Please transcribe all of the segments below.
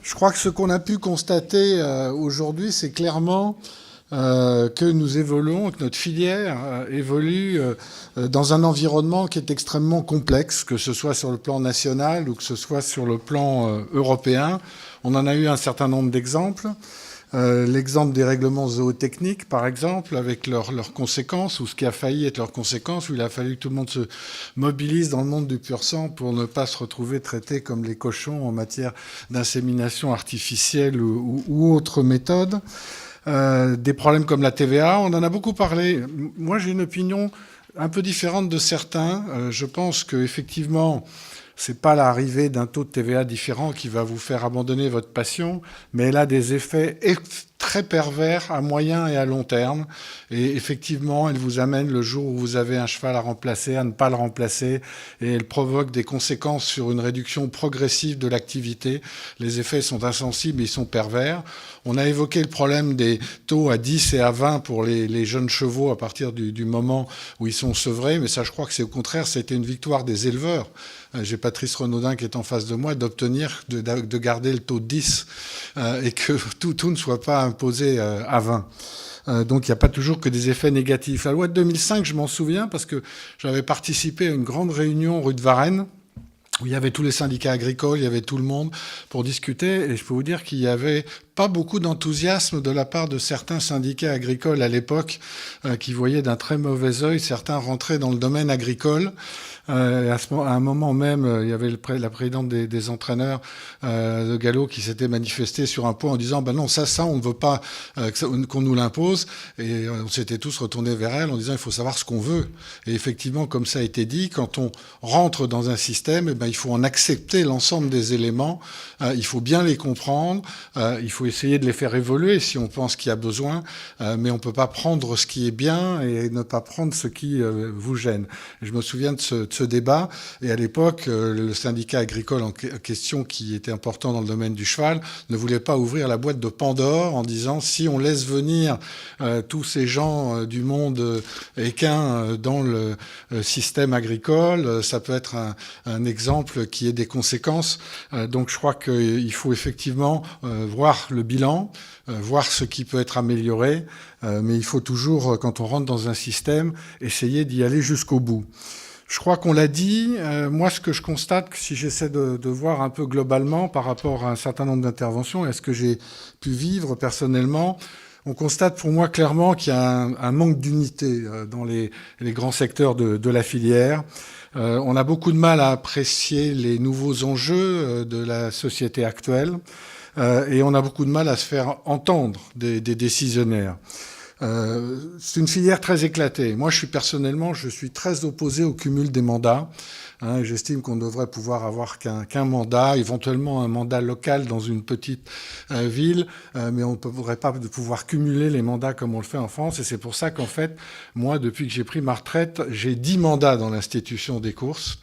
Je crois que ce qu'on a pu constater aujourd'hui, c'est clairement que nous évoluons, que notre filière évolue dans un environnement qui est extrêmement complexe, que ce soit sur le plan national ou que ce soit sur le plan européen. On en a eu un certain nombre d'exemples. L'exemple des règlements zootechniques, par exemple, avec leurs conséquences, ou ce qui a failli être leurs conséquences, où il a fallu que tout le monde se mobilise dans le monde du pur sang pour ne pas se retrouver traités comme les cochons en matière d'insémination artificielle ou autres méthodes. Des problèmes comme la TVA, on en a beaucoup parlé. Moi, j'ai une opinion un peu différente de certains. Je pense qu'effectivement, c'est pas l'arrivée d'un taux de TVA différent qui va vous faire abandonner votre passion, mais elle a des effets très pervers à moyen et à long terme. Et effectivement, elle vous amène le jour où vous avez un cheval à remplacer, à ne pas le remplacer, et elle provoque des conséquences sur une réduction progressive de l'activité. Les effets sont insensibles, ils sont pervers. On a évoqué le problème des taux à 10 et à 20 pour les jeunes chevaux à partir du moment où ils sont sevrés, mais ça, je crois que c'est au contraire, c'était une victoire des éleveurs. J'ai Patrice Renaudin qui est en face de moi, d'obtenir, de garder le taux de 10 et que tout ne soit pas imposé à 20. Donc il n'y a pas toujours que des effets négatifs. La loi de 2005, je m'en souviens parce que j'avais participé à une grande réunion rue de Varennes où il y avait tous les syndicats agricoles, il y avait tout le monde pour discuter, et je peux vous dire qu'il y avait pas beaucoup d'enthousiasme de la part de certains syndicats agricoles à l'époque qui voyaient d'un très mauvais œil certains rentrer dans le domaine agricole. À un moment même, il y avait la présidente des entraîneurs de galop qui s'était manifestée sur un point en disant ben non, ça on ne veut pas qu'on nous l'impose. Et on s'était tous retournés vers elle en disant il faut savoir ce qu'on veut. Et effectivement, comme ça a été dit, quand on rentre dans un système, eh ben, il faut en accepter l'ensemble des éléments. Il faut bien les comprendre. Il faut essayer de les faire évoluer si on pense qu'il y a besoin. Mais on ne peut pas prendre ce qui est bien et ne pas prendre ce qui vous gêne. Et je me souviens de ce débat, et à l'époque, le syndicat agricole en question, qui était important dans le domaine du cheval, ne voulait pas ouvrir la boîte de Pandore en disant si on laisse venir tous ces gens du monde équin dans le système agricole, ça peut être un exemple qui ait des conséquences. Donc je crois qu'il faut effectivement voir le bilan, voir ce qui peut être amélioré, mais il faut toujours, quand on rentre dans un système, essayer d'y aller jusqu'au bout. Je crois qu'on l'a dit. Moi, ce que je constate, si j'essaie de voir un peu globalement par rapport à un certain nombre d'interventions et à ce que j'ai pu vivre personnellement, on constate pour moi clairement qu'il y a un manque d'unité dans les grands secteurs de la filière. On a beaucoup de mal à apprécier les nouveaux enjeux de la société actuelle et on a beaucoup de mal à se faire entendre des décisionnaires. C'est une filière très éclatée. Moi, je suis très opposé au cumul des mandats. J'estime qu'on devrait pouvoir avoir qu'un mandat, éventuellement un mandat local dans une petite ville, mais on ne devrait pas pouvoir cumuler les mandats comme on le fait en France. Et c'est pour ça qu'en fait, moi, depuis que j'ai pris ma retraite, j'ai 10 mandats dans l'institution des courses.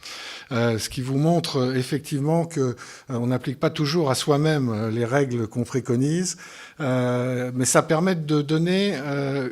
Ce qui vous montre effectivement que on n'applique pas toujours à soi-même les règles qu'on préconise, mais ça permet de donner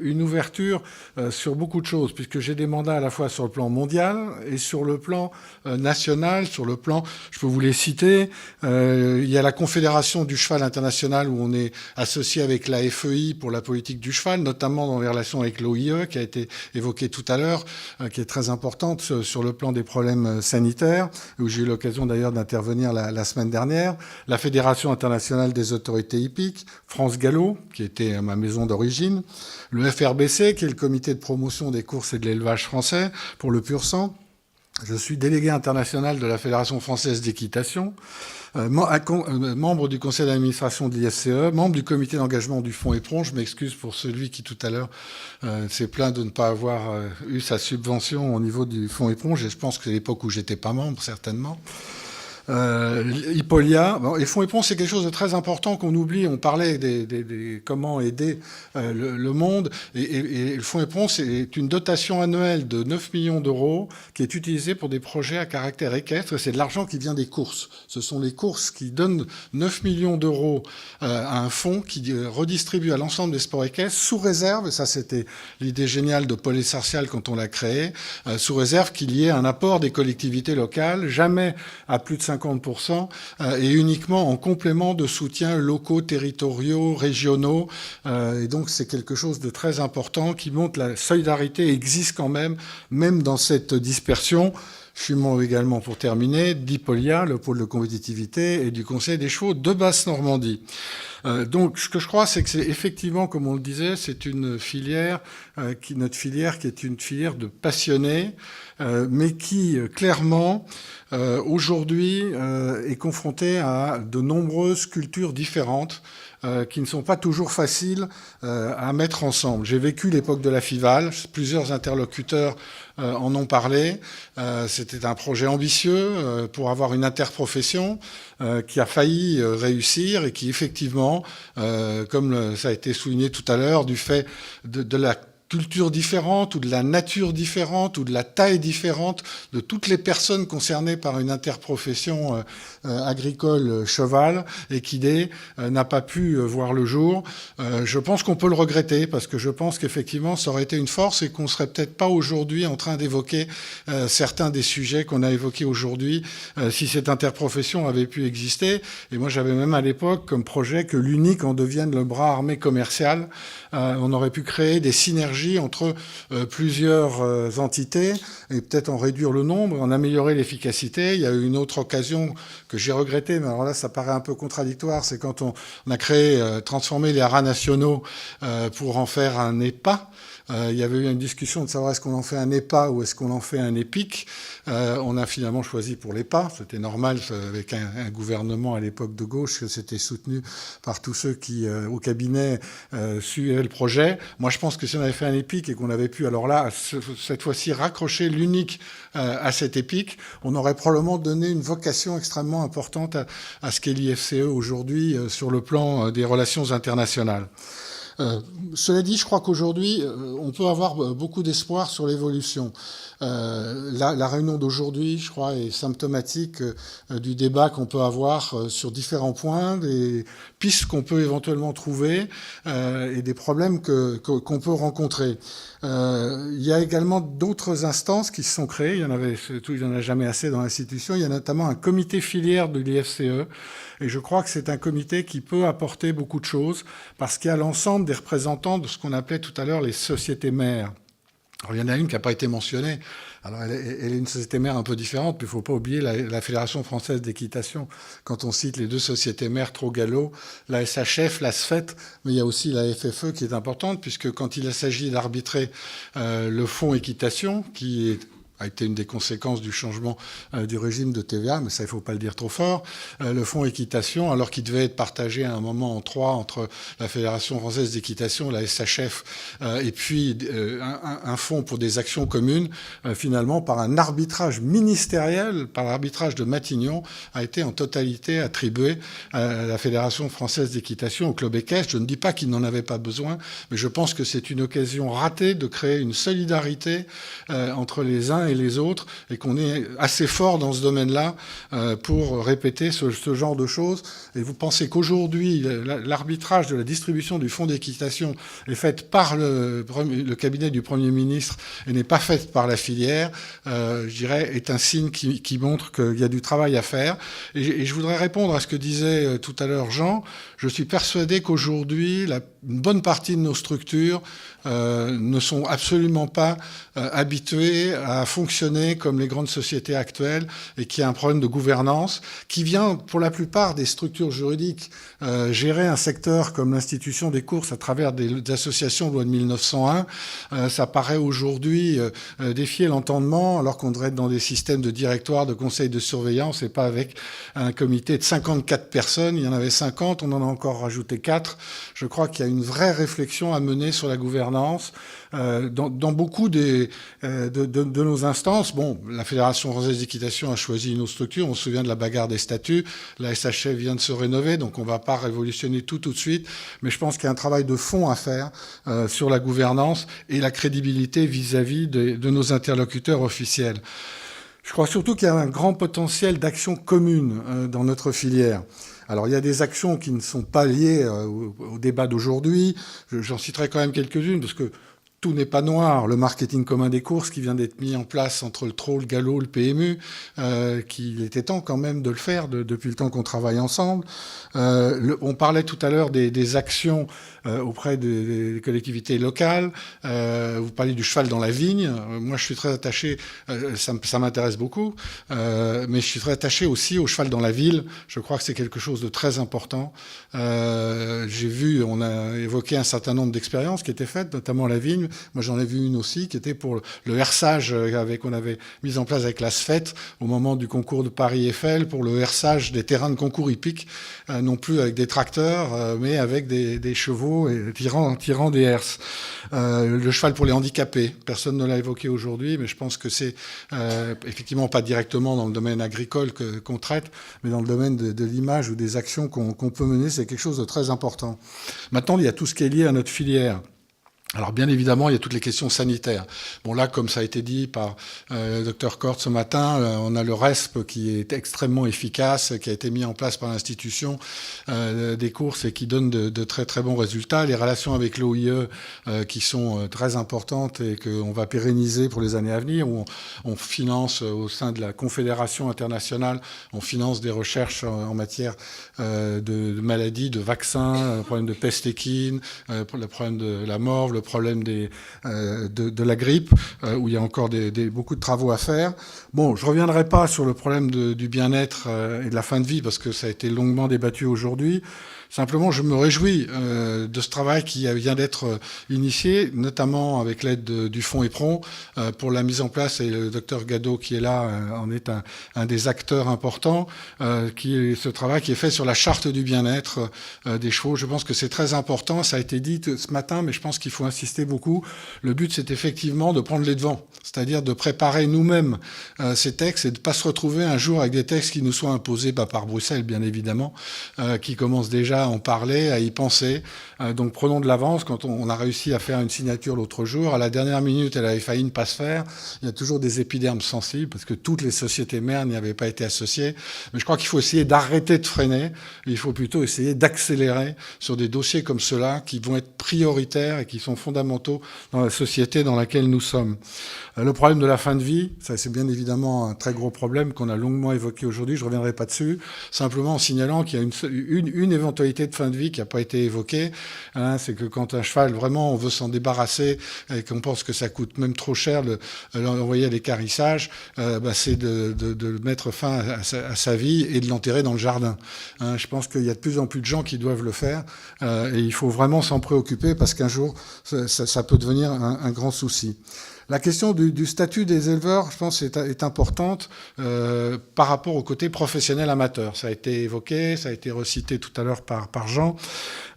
une ouverture sur beaucoup de choses, puisque j'ai des mandats à la fois sur le plan mondial et sur le plan national, sur le plan, je peux vous les citer, il y a la Confédération du cheval international où on est associé avec la FEI pour la politique du cheval, notamment dans les relations avec l'OIE qui a été évoquée tout à l'heure, qui est très importante sur le plan des problèmes sanitaires, où j'ai eu l'occasion d'ailleurs d'intervenir la semaine dernière, la Fédération internationale des autorités hippiques, France Gallo, qui était ma maison d'origine, le FRBC, qui est le comité de promotion des courses et de l'élevage français pour le pur sang. Je suis délégué international de la Fédération française d'équitation, membre du conseil d'administration de l'IFCE, membre du comité d'engagement du Fonds Éperon. Je m'excuse pour celui qui tout à l'heure s'est plaint de ne pas avoir eu sa subvention au niveau du Fonds Éperon. Je pense que c'est l'époque où j'étais pas membre, certainement. Hippolia. Bon, et Fonds Éperon, c'est quelque chose de très important qu'on oublie. On parlait des comment aider le monde. Et le Fonds Éperon, c'est une dotation annuelle de 9 millions d'euros qui est utilisée pour des projets à caractère équestre. C'est de l'argent qui vient des courses. Ce sont les courses qui donnent 9 millions d'euros à un fonds qui redistribue à l'ensemble des sports équestres sous réserve, et ça c'était l'idée géniale de Paul Essartial quand on l'a créé, sous réserve qu'il y ait un apport des collectivités locales, jamais à plus de 50%, 50%, et uniquement en complément de soutiens locaux, territoriaux, régionaux. Et donc c'est quelque chose de très important qui montre la solidarité existe quand même dans cette dispersion. Je suis membre également, pour terminer, d'Hippolia, le pôle de compétitivité, et du Conseil des chevaux de Basse-Normandie. Donc, ce que je crois, c'est que c'est effectivement, comme on le disait, c'est une filière, notre filière, qui est une filière de passionnés, mais qui, clairement, aujourd'hui, est confrontée à de nombreuses cultures différentes, qui ne sont pas toujours faciles à mettre ensemble. J'ai vécu l'époque de la FIVAL, plusieurs interlocuteurs en ont parlé. C'était un projet ambitieux pour avoir une interprofession qui a failli réussir et qui effectivement, comme ça a été souligné tout à l'heure, du fait de la culture différente ou de la nature différente ou de la taille différente de toutes les personnes concernées par une interprofession agricole cheval, équidé, n'a pas pu voir le jour. Je pense qu'on peut le regretter parce que je pense qu'effectivement ça aurait été une force et qu'on serait peut-être pas aujourd'hui en train d'évoquer certains des sujets qu'on a évoqués aujourd'hui si cette interprofession avait pu exister. Et moi j'avais même à l'époque comme projet que l'UNIC en devienne le bras armé commercial. On aurait pu créer des synergies entre plusieurs entités et peut-être en réduire le nombre, en améliorer l'efficacité. Il y a eu une autre occasion que j'ai regrettée, mais alors là ça paraît un peu contradictoire, c'est quand on a créé, transformé les haras nationaux pour en faire un EPA. Il y avait eu une discussion de savoir est-ce qu'on en fait un EPA ou est-ce qu'on en fait un EPIC. On a finalement choisi pour l'EPA. C'était normal avec un gouvernement à l'époque de gauche que c'était soutenu par tous ceux qui, au cabinet, suivaient le projet. Moi, je pense que si on avait fait un EPIC et qu'on avait pu, alors là, cette fois-ci, raccrocher l'UNIC à cet EPIC, on aurait probablement donné une vocation extrêmement importante à ce qu'est l'IFCE aujourd'hui sur le plan des relations internationales. Cela dit, je crois qu'aujourd'hui, on peut avoir beaucoup d'espoir sur l'évolution. La réunion d'aujourd'hui, je crois, est symptomatique du débat qu'on peut avoir sur différents points, des pistes qu'on peut éventuellement trouver et des problèmes qu'on peut rencontrer. Il y a également d'autres instances qui se sont créées. Il y en a jamais assez dans l'institution. Il y a notamment un comité filière de l'IFCE. Et je crois que c'est un comité qui peut apporter beaucoup de choses parce qu'il y a l'ensemble des représentants de ce qu'on appelait tout à l'heure les sociétés mères. Alors, il y en a une qui n'a pas été mentionnée. Alors, elle est une société mère un peu différente, mais il ne faut pas oublier la Fédération française d'équitation. Quand on cite les deux sociétés mères trop galop, la SHF, la SFET, mais il y a aussi la FFE qui est importante, puisque quand il s'agit d'arbitrer le fonds équitation, a été une des conséquences du changement du régime de TVA, mais ça, il ne faut pas le dire trop fort. Le fonds équitation, alors qu'il devait être partagé à un moment en trois entre la Fédération française d'équitation, la SHF, et puis un fonds pour des actions communes, finalement, par un arbitrage ministériel, par l'arbitrage de Matignon, a été en totalité attribué à la Fédération française d'équitation, au club équestre. Je ne dis pas qu'il n'en avait pas besoin, mais je pense que c'est une occasion ratée de créer une solidarité entre les uns et les autres, et qu'on est assez fort dans ce domaine-là pour répéter ce genre de choses. Et vous pensez qu'aujourd'hui, l'arbitrage de la distribution du fonds d'équitation est fait par le cabinet du Premier ministre et n'est pas fait par la filière, je dirais, est un signe qui montre qu'il y a du travail à faire. Et je voudrais répondre à ce que disait tout à l'heure Jean. Je suis persuadé qu'aujourd'hui, une bonne partie de nos structures ne sont absolument pas habituées à fonctionner comme les grandes sociétés actuelles et qu'il y a un problème de gouvernance qui vient pour la plupart des structures juridiques gérer un secteur comme l'institution des courses à travers des associations de loi de 1901. Ça paraît aujourd'hui défier l'entendement alors qu'on devrait être dans des systèmes de directoire, de conseils de surveillance et pas avec un comité de 54 personnes. Il y en avait 50, on en a encore rajouté 4. Je crois qu'il y a une vraie réflexion à mener sur la gouvernance dans beaucoup de nos instances. Bon, la Fédération française d'équitation a choisi une autre structure. On se souvient de la bagarre des statuts. La SHF vient de se rénover, donc on ne va pas révolutionner tout de suite. Mais je pense qu'il y a un travail de fond à faire sur la gouvernance et la crédibilité vis-à-vis de nos interlocuteurs officiels. Je crois surtout qu'il y a un grand potentiel d'action commune dans notre filière. Alors, il y a des actions qui ne sont pas liées au débat d'aujourd'hui. J'en citerai quand même quelques-unes, parce que tout n'est pas noir. Le marketing commun des courses qui vient d'être mis en place entre le TRO, le Gallo, le PMU, qu'il était temps quand même de le faire depuis le temps qu'on travaille ensemble. On parlait tout à l'heure des actions auprès des collectivités locales. Vous parliez du cheval dans la vigne. Moi, je suis très attaché, ça m'intéresse beaucoup, mais je suis très attaché aussi au cheval dans la ville. Je crois que c'est quelque chose de très important. J'ai vu, on a évoqué un certain nombre d'expériences qui étaient faites, notamment la vigne. Moi, j'en ai vu une aussi qui était pour le herçage qu'on avait mis en place avec la SFET au moment du concours de Paris-Eiffel pour le herçage des terrains de concours hippiques, non plus avec des tracteurs, mais avec des chevaux et tirant des herses. Le cheval pour les handicapés, personne ne l'a évoqué aujourd'hui, mais je pense que c'est effectivement pas directement dans le domaine agricole qu'on traite, mais dans le domaine de l'image ou des actions qu'on peut mener, c'est quelque chose de très important. Maintenant, il y a tout ce qui est lié à notre filière. Alors bien évidemment, il y a toutes les questions sanitaires. Bon là, comme ça a été dit par le docteur Cort ce matin, on a le RESP qui est extrêmement efficace, qui a été mis en place par l'institution des courses et qui donne de très très bons résultats. Les relations avec l'OIE qui sont très importantes et qu'on va pérenniser pour les années à venir, où on finance au sein de la Confédération internationale, on finance des recherches en matière de maladies, de vaccins, le problème de peste équine, le problème de la morve, le problème de la grippe, où il y a encore beaucoup de travaux à faire. Bon, je reviendrai pas sur le problème du bien-être et de la fin de vie, parce que ça a été longuement débattu aujourd'hui. Simplement, je me réjouis de ce travail qui vient d'être initié, notamment avec l'aide du Fonds EPRON, pour la mise en place, et le docteur Gadot qui est là en est un des acteurs importants, ce travail qui est fait sur la charte du bien-être des chevaux. Je pense que c'est très important, ça a été dit ce matin, mais je pense qu'il faut insister beaucoup. Le but, c'est effectivement de prendre les devants, c'est-à-dire de préparer nous-mêmes ces textes et de ne pas se retrouver un jour avec des textes qui nous soient imposés par Bruxelles, bien évidemment, qui commencent déjà à en parler, à y penser. Donc prenons de l'avance. Quand on a réussi à faire une signature l'autre jour, à la dernière minute, elle avait failli ne pas se faire. Il y a toujours des épidermes sensibles parce que toutes les sociétés mères n'y avaient pas été associées. Mais je crois qu'il faut essayer d'arrêter de freiner. Il faut plutôt essayer d'accélérer sur des dossiers comme ceux-là qui vont être prioritaires et qui sont fondamentaux dans la société dans laquelle nous sommes. Le problème de la fin de vie, ça c'est bien évidemment un très gros problème qu'on a longuement évoqué aujourd'hui. Je ne reviendrai pas dessus. Simplement en signalant qu'il y a une éventualité de fin de vie qui n'a pas été évoquée, c'est que quand un cheval, vraiment, on veut s'en débarrasser et qu'on pense que ça coûte même trop cher l'envoyer à l'équarrissage, c'est de mettre fin à sa vie et de l'enterrer dans le jardin. Je pense qu'il y a de plus en plus de gens qui doivent le faire et il faut vraiment s'en préoccuper parce qu'un jour, ça peut devenir un grand souci. La question du statut des éleveurs, je pense, est importante par rapport au côté professionnel amateur. Ça a été évoqué, ça a été recité tout à l'heure par Jean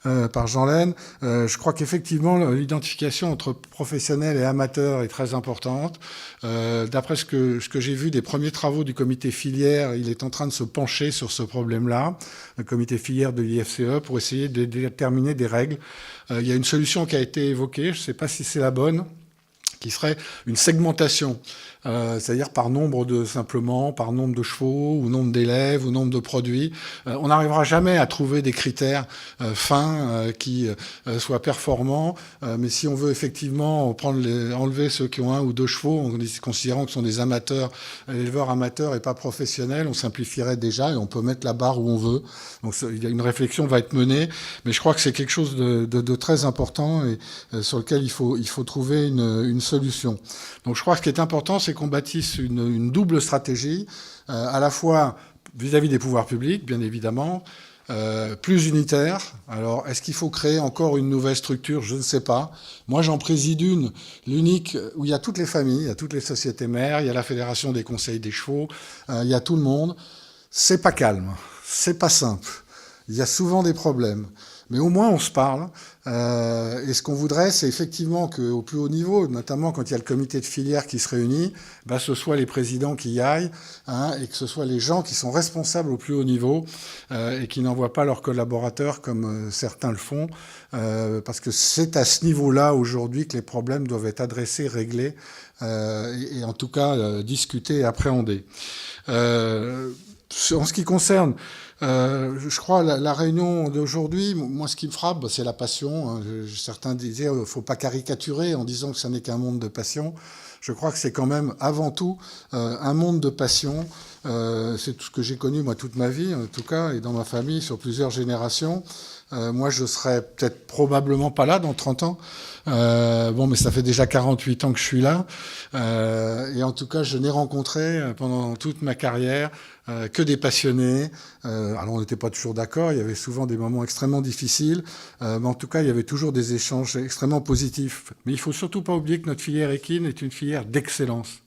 Laine. Je crois qu'effectivement, l'identification entre professionnels et amateurs est très importante. D'après ce que j'ai vu des premiers travaux du comité filière, il est en train de se pencher sur ce problème-là, le comité filière de l'IFCE, pour essayer de déterminer des règles. Il y a une solution qui a été évoquée, je ne sais pas si c'est la bonne, qui serait une segmentation, c'est-à-dire par nombre de chevaux, ou nombre d'élèves, ou nombre de produits. On n'arrivera jamais à trouver des critères fins qui soient performants, mais si on veut effectivement enlever ceux qui ont un ou deux chevaux, en considérant que ce sont des amateurs, éleveurs amateurs et pas professionnels, on simplifierait déjà et on peut mettre la barre où on veut. Donc il y a une réflexion va être menée, mais je crois que c'est quelque chose de très important et sur lequel il faut trouver une solution. Donc je crois que ce qui est important, c'est qu'on bâtisse une double stratégie, à la fois vis-à-vis des pouvoirs publics, bien évidemment, plus unitaire. Alors, est-ce qu'il faut créer encore une nouvelle structure? Je ne sais pas. Moi, j'en préside l'unique, où il y a toutes les familles, il y a toutes les sociétés mères, il y a la Fédération des conseils des chevaux, il y a tout le monde. C'est pas calme, c'est pas simple. Il y a souvent des problèmes. Mais au moins, on se parle. Et ce qu'on voudrait, c'est effectivement qu'au plus haut niveau, notamment quand il y a le comité de filière qui se réunit, ce soit les présidents qui y aillent, et que ce soit les gens qui sont responsables au plus haut niveau et qui n'envoient pas leurs collaborateurs comme certains le font, parce que c'est à ce niveau-là aujourd'hui que les problèmes doivent être adressés, réglés, et en tout cas discutés et appréhendés. En ce qui concerne Je crois la réunion d'aujourd'hui, moi ce qui me frappe, c'est la passion, hein. Certains disaient il ne faut pas caricaturer en disant que ça n'est qu'un monde de passion. Je crois que c'est quand même avant tout un monde de passion. C'est tout ce que j'ai connu moi toute ma vie, en tout cas, et dans ma famille sur plusieurs générations. Moi, je serai peut-être probablement pas là dans 30 ans. Bon, mais ça fait déjà 48 ans que je suis là. Et en tout cas, je n'ai rencontré pendant toute ma carrière que des passionnés. Alors, on n'était pas toujours d'accord. Il y avait souvent des moments extrêmement difficiles. Mais en tout cas, il y avait toujours des échanges extrêmement positifs. Mais il faut surtout pas oublier que notre filière équine est une filière d'excellence.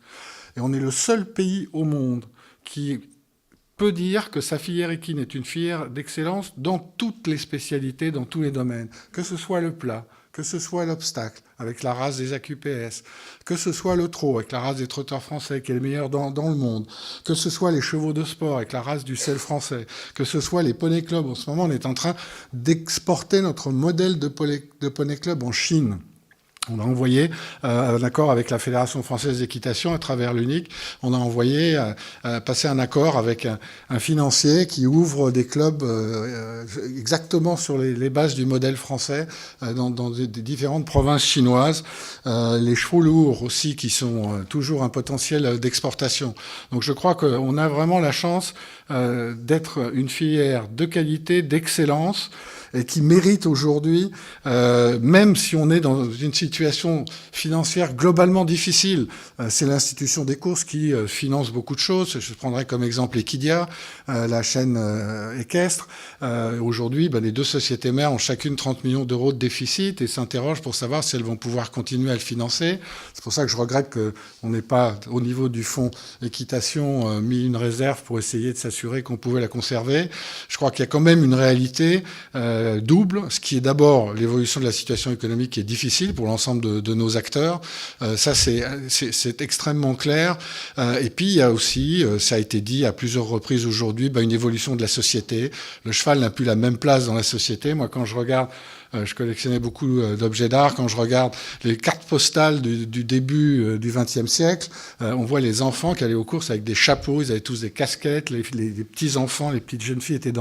Et on est le seul pays au monde qui peut dire que sa filière équine est une filière d'excellence dans toutes les spécialités, dans tous les domaines, que ce soit le plat, que ce soit l'obstacle, avec la race des AQPS, que ce soit le trot, avec la race des trotteurs français, qui est le meilleur dans le monde, que ce soit les chevaux de sport, avec la race du sel français, que ce soit les poney clubs. En ce moment, on est en train d'exporter notre modèle de poney club en Chine. On a envoyé un accord avec la Fédération française d'équitation à travers l'UNIC. On a envoyé passer un accord avec un financier qui ouvre des clubs exactement sur les bases du modèle français dans des différentes provinces chinoises. Les chevaux lourds aussi qui sont toujours un potentiel d'exportation. Donc je crois qu'on a vraiment la chance d'être une filière de qualité, d'excellence, et qui mérite aujourd'hui, même si on est dans une situation financière globalement difficile, c'est l'institution des courses qui finance beaucoup de choses. Je prendrai comme exemple Equidia, la chaîne équestre. Aujourd'hui, les deux sociétés mères ont chacune 30 millions d'euros de déficit et s'interrogent pour savoir si elles vont pouvoir continuer à le financer. C'est pour ça que je regrette qu'on n'ait pas, au niveau du fonds équitation, mis une réserve pour essayer de s'assurer qu'on pouvait la conserver. Je crois qu'il y a quand même une réalité double, ce qui est d'abord l'évolution de la situation économique qui est difficile pour l'ensemble de nos acteurs. Ça, c'est extrêmement clair. Et puis, il y a aussi, ça a été dit à plusieurs reprises aujourd'hui, une évolution de la société. Le cheval n'a plus la même place dans la société. Moi, quand je regarde, je collectionnais beaucoup d'objets d'art. Quand je regarde les cartes postales du début du XXe siècle, on voit les enfants qui allaient aux courses avec des chapeaux, ils avaient tous des casquettes, les petits-enfants, les petites jeunes filles étaient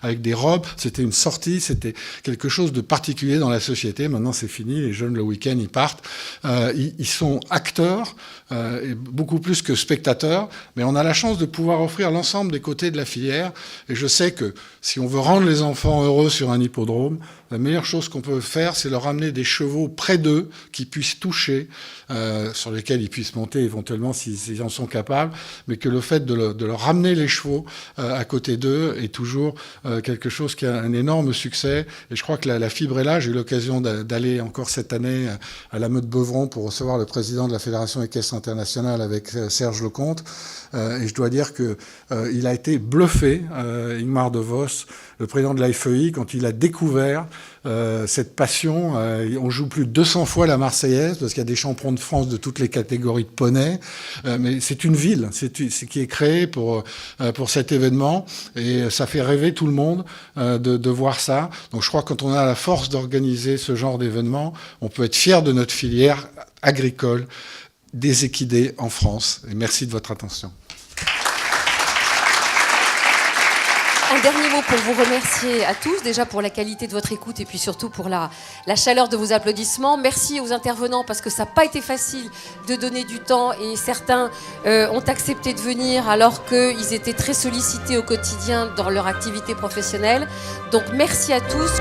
avec des robes. C'était une sortie, c'était quelque chose de particulier dans la société. Maintenant, c'est fini. Les jeunes, le week-end, ils partent. Ils sont acteurs, et beaucoup plus que spectateurs. Mais on a la chance de pouvoir offrir l'ensemble des côtés de la filière. Et je sais que si on veut rendre les enfants heureux sur un hippodrome, la meilleure chose qu'on peut faire, c'est leur amener des chevaux près d'eux, qui puissent toucher, sur lesquels ils puissent monter éventuellement s'ils en sont capables, mais que le fait de leur ramener les chevaux à côté d'eux est toujours quelque chose qui a un énorme succès. Et je crois que la fibre est là. J'ai eu l'occasion d'aller encore cette année à la Meute-Beuvron pour recevoir le président de la Fédération équestre internationale avec Serge Lecomte. Et je dois dire qu'il a été bluffé, Ingmar de Vos, le président de la FEI, quand il a découvert cette passion. On joue plus de 200 fois la Marseillaise, parce qu'il y a des champions de France de toutes les catégories de poney. Mais c'est une ville qui est créée pour cet événement. Et ça fait rêver tout le monde de voir ça. Donc je crois que quand on a la force d'organiser ce genre d'événement, on peut être fier de notre filière agricole des équidés en France. Et merci de votre attention. Un dernier mot pour vous remercier à tous, déjà pour la qualité de votre écoute et puis surtout pour la chaleur de vos applaudissements. Merci aux intervenants parce que ça n'a pas été facile de donner du temps et certains ont accepté de venir alors qu'ils étaient très sollicités au quotidien dans leur activité professionnelle. Donc merci à tous.